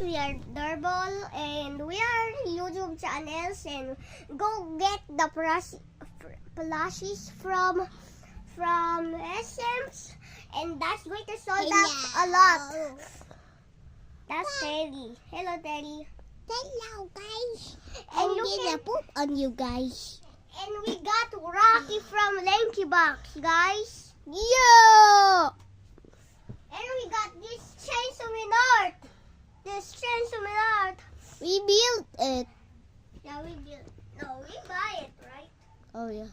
we are Darbol and we are YouTube channels and go get the plushies from SMs and that's going to sold up a lot. That's Teddy. Hello, Teddy. Hello, guys. And I'm you gonna can, poop on you guys. and we got Rocky from Lanky Box, guys. Yeah. And we got this Chainsaw Man art. We built it. Yeah, we did. No, we buy it, right? Oh yeah.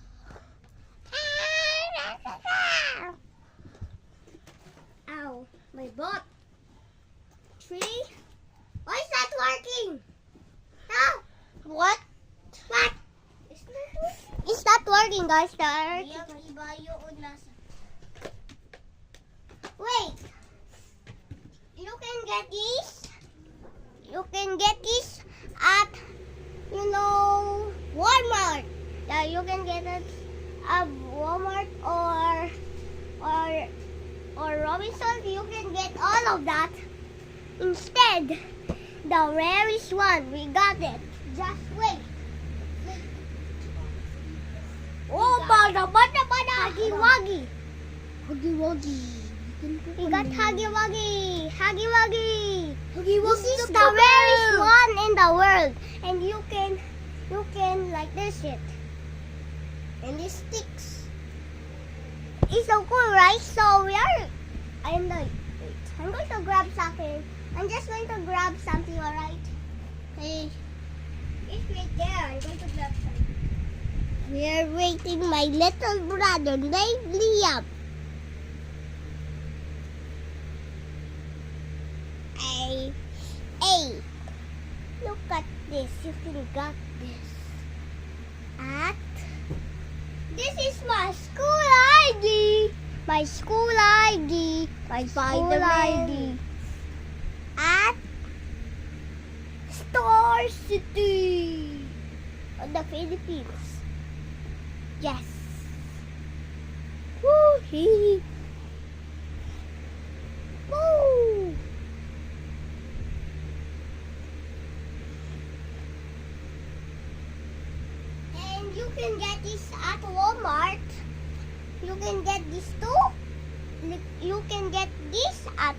Ow, my butt. 3. Why is that working? No. What? What? It's not working, guys. The art. Wait. You can get this. You can get this at, Walmart. Yeah, you can get it at Walmart or Robinson. You can get all of that. Instead, the rarest one, we got it. Just wait. Oh, bada. Huggy Wuggy. Huggy Wuggy. We got Huggy Wuggy. Huggy This is the rarest one in the world, and you can like this it, and it sticks. It's so cool, right? So I'm going to grab something. I'm just going to grab something, alright? Hey, It's right there. I'm going to grab something. we're waiting my little brother named Liam. Hey, look at this. You can get this. This is my school ID. My school ID. My school ID. At Star City of the Philippines. Yes. Woo-hee. Woo. And you can get this at Walmart. You can get this too. You can get this at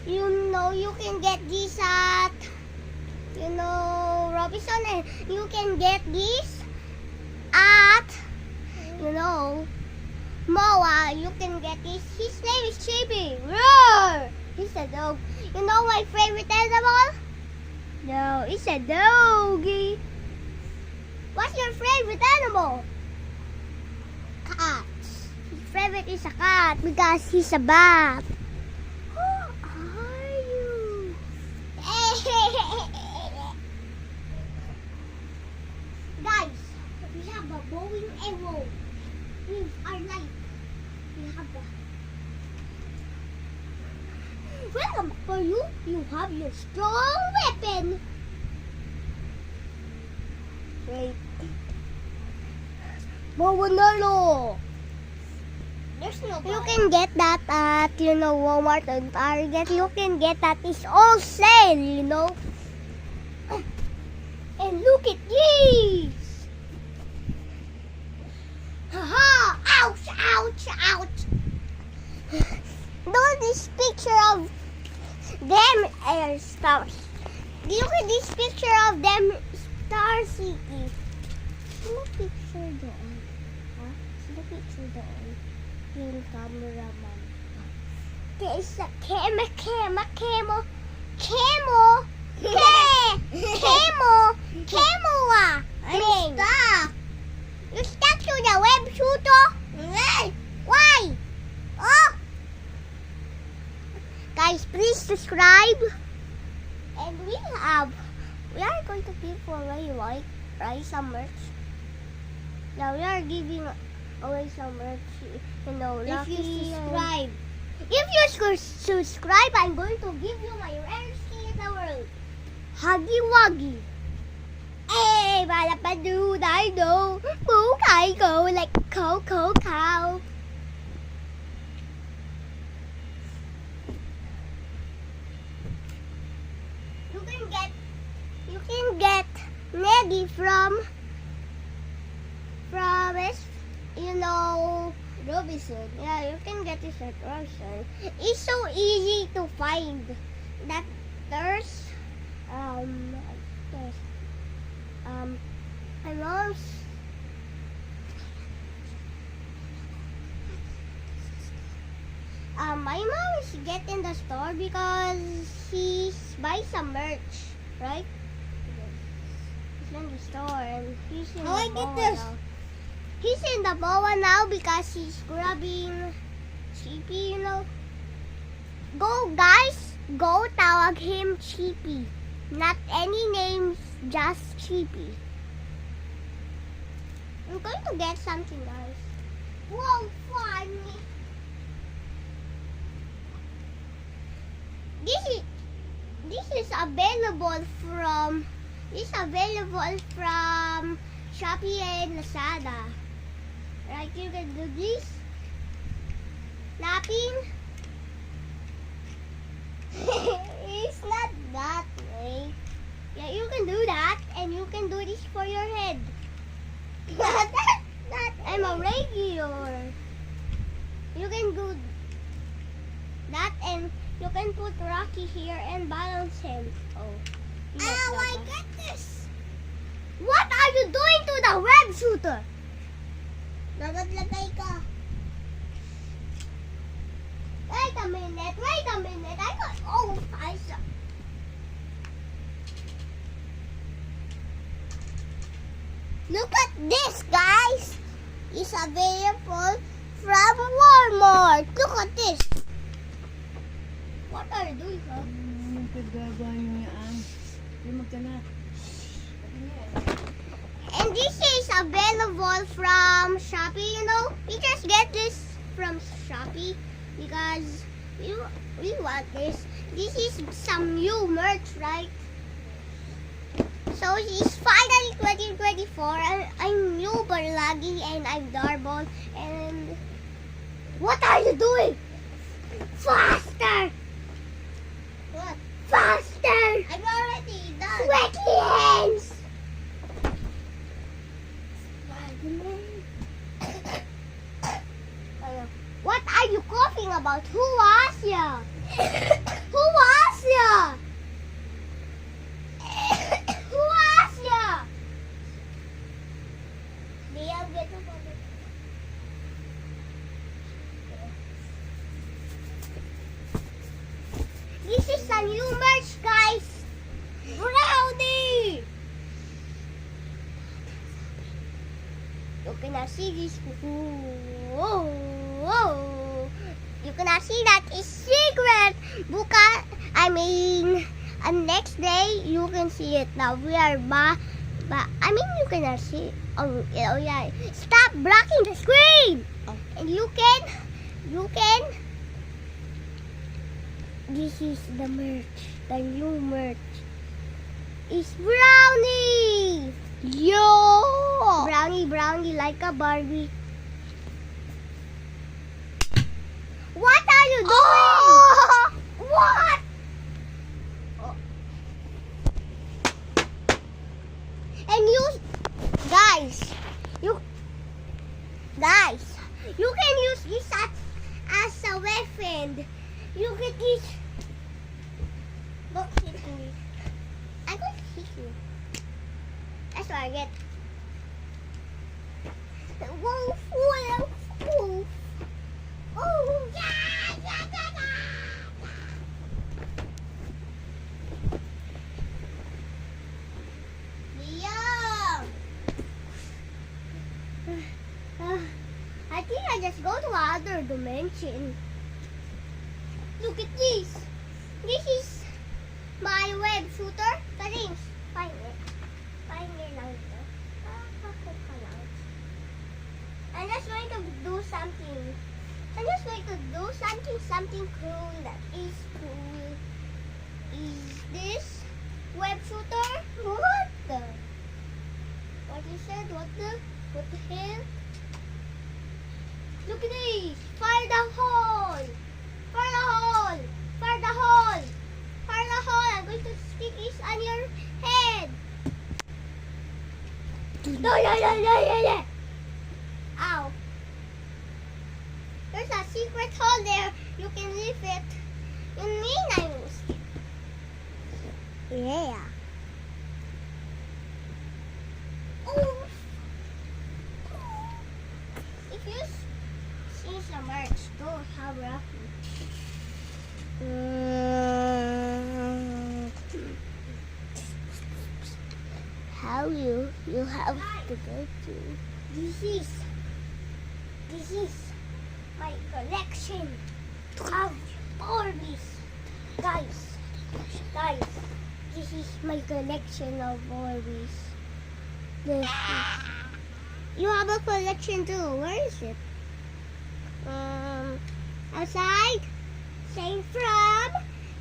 you can get this at Robinson, and you can get this at Moa. You can get this. His name is Chibi. Roar! He's a dog. You know my favorite animal? No, it's a doggy. What's your favorite animal? Cat. His favorite is a cat because he's a bat. Who are you? Guys, we have a bow and arrow. With our light. We have the... Welcome for you. You have your strong weapon. Wait. Bow and arrow. There's no You can get that at, Walmart and Target. You can get that. It's all sale, And look at these. Haha! Ouch! Look at this picture of them stars. Look at this picture of them Star City. Sino picture doon? Ha? Sino picture doon? Yung cameraman. There's a Camo. I'm stuck. You stuck to the web shooter? Why? Oh! Guys, please subscribe. And we are going to give away, right, some merch. Now we are giving away some merch, If you lucky. subscribe. If you subscribe, I'm going to give you my rarest thing in the world. Huggy Wuggy. Hey, Malapadu, I know. I go like cow. can get Neddy from you know, Robinson. yeah, you can get this at Robinson. It's so easy to find that there's my mom's my mom is getting the store because she's buy some merch, right? He's in the store and he's in How I the get boa this? now. He's in the boa now because he's grabbing Chippy, you know. Go guys, go tawag him Chippy. Not any names, just Chippy. I'm going to get something, guys. Whoa, funny. This is available from Shopee and Lazada. Right, you can do this. Snapping. It's not that way. Yeah, you can do that, and you can do this for your head. I'm a regular. You can do that, and you can put Rocky here and balance him. Oh, I get this. What are you doing to the web shooter? Naglagay ka. Wait a minute. I got I saw. Look at this, guys. It's available from Walmart. Look at this. What are you doing, huh? Magkagabayo yan. Hindi magkanat. And this is available from Shopee, you know. We just get this from Shopee because we want this. This is some new merch, right? So it's finally 2024. I'm new Barlagi and I'm Darbon. And what are you doing? Faster! What? Faster! I'm already done. Sweaty hands! What are you coughing about? Who was ya? Who was ya? Who was ya? Liam, get up on it. This is a new merch, guys. Brownie! You cannot see this. You cannot see that. It's secret. Next day you can see it. Now we are you cannot see. Oh yeah. Stop blocking the screen. Oh. And you can. This is the merch, the new merch. It's Brownie. Yo! Brownie like a Barbie. What are you doing? Oh! What? Oh. And you guys, you can use this as a weapon. You can use. Don't hit me. I'm going to hit you. That's what I get. Woof, woof, woof. Oh, yeah. Liam! I think I just go to another dimension. Look at this. This is my web shooter. Karins, find it. Find it lang ito. I'm just going to do something. I'm just going to do something cool that is cool. Is this web shooter? What the? What you said? What the hell? Look at this. Fire the hole. Fire the hole. Fire the hole. Fire the hole. I'm going to stick this balls on your head. No. Ow. There's a secret hole there. You can leave it. You mean I will skip? Yeah. Oh. If you see some merch, don't have rough. How you have to go to? This is my collection of Barbies. Guys, this is my collection of Barbies. You have a collection too. Where is it? Outside. Say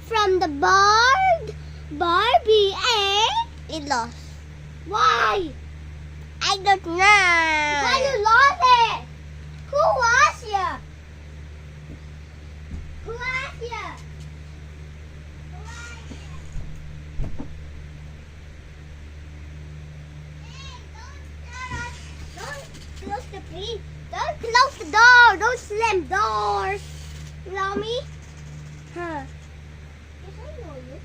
from the Barbie, eh? It lost. Why? I don't know. Why you lost it? Who was ya? Who was ya? Don't close the tree. Don't close the door. Don't slam doors. You know me? Huh? Yes, I know you.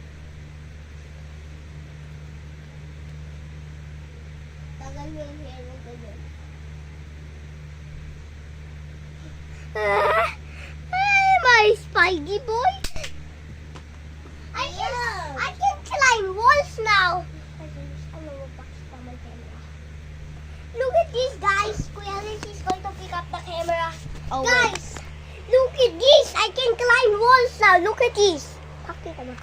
Tagal mo yung hair mo ganyan. My Spidey boy. I can climb walls now. Look at this, guys. Kuya Liz is going to pick up the camera. Oh, Guys, look at this. I can climb walls now. Look at this. Pakita mo.